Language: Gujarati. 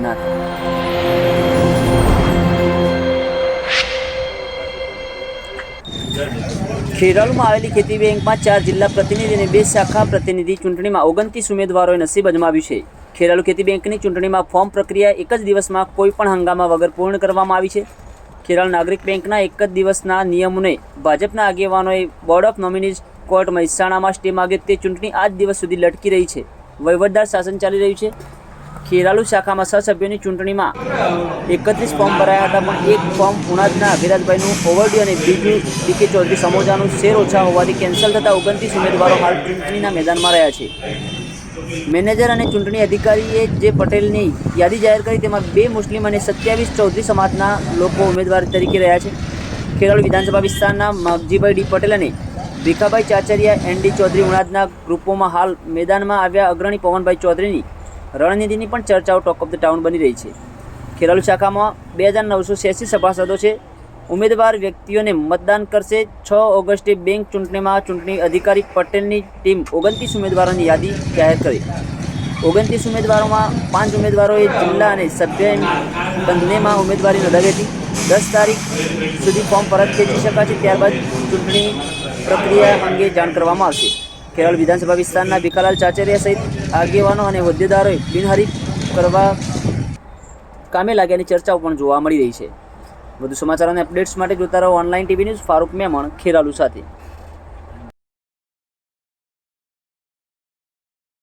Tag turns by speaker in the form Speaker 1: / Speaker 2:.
Speaker 1: ના થાય। ખેરાલુમાં આવેલી ખેતી બેંકમાં 4 જિલ્લા પ્રતિનિધિ અને 2 શાખા પ્રતિનિધિ ચૂંટણીમાં 29 ઉમેદવારોએ નસીબ અજમાવ્યું છે। ખેરાલુ ખેતી બેંકની ચૂંટણીમાં ફોર્મ પ્રક્રિયા એક જ દિવસમાં કોઈ પણ હંગામા વગર પૂર્ણ કરવામાં આવી છે। ખેરાલુ નાગરિક બેંકના એક જ દિવસના નિયમોને ભાજપના આગેવાનોએ બોર્ડ ઓફ નોમિનીઝ કોર્ટ મહેસાણામાં સ્ટે માગ્યો તે ચૂંટણી આજ દિવસ સુધી લટકી રહી છે। વહીવટદાર શાસન ચાલી રહ્યું છે। ખેરાલુ શાખામાં 6 સભ્યોની ચૂંટણીમાં 31 ફોર્મ ભરાયા હતા, પણ એક ફોર્મ ઉણાદના અભિરાજભાઈનું ઓવરડ્યુ અને બીજું ડીકે ચૌધરી સમોજાનું શેર ઓછા હોવાથી કેન્સલ થતાં 29 ઉમેદવારો હાલ ચૂંટણીના મેદાનમાં રહ્યા છે। મેનેજર અને ચૂંટણી અધિકારીએ જે પટેલની યાદી જાહેર કરી તેમાં 2 મુસ્લિમ અને 27 ચૌધરી સમાજના લોકો ઉમેદવાર તરીકે રહ્યા છે। ખેરાલુ વિધાનસભા વિસ્તારના મગજીભાઈ ડી પટેલ અને ભીખાભાઈ ચાચરિયા એનડી ચૌધરી ઉણાદના ગ્રુપોમાં હાલ મેદાનમાં આવ્યા। અગ્રણી પવનભાઈ ચૌધરીની રણનીતિની પણ ચર્ચાઓ ટોક ઓફ ધ ટાઉન બની રહી છે। ખેરાલુ શાખામાં 2986 સભાસદો છે। ઉમેદવાર વ્યક્તિઓને મતદાન કરશે। 6 ઓગસ્ટે બેંક ચૂંટણીમાં ચૂંટણી અધિકારી પટેલની ટીમ 29 ઉમેદવારોની યાદી જાહેર કરી। 29 ઉમેદવારોમાં 5 ઉમેદવારોએ જિલ્લા અને સભ્ય બંનેમાં ઉમેદવારી નોંધાવી હતી। 10 તારીખ સુધી ફોર્મ પરત ખેંચી શકાશે, ત્યારબાદ ચૂંટણી પ્રક્રિયા અંગે જાણ કરવામાં આવશે। ખેરાલુ વિધાનસભા વિસ્તારના ભીખાલાલ ચાચરિયા સહિત આગેવાનો અને હોદ્દેદારોએ બિનહરીફ કરવા કામે લાગ્યાની ચર્ચાઓ પણ જોવા મળી રહી છે। વધુ સમાચાર અને અપડેટ્સ માટે જોતા રહો online TV news. Farooq Memon, Kheralu સાથે।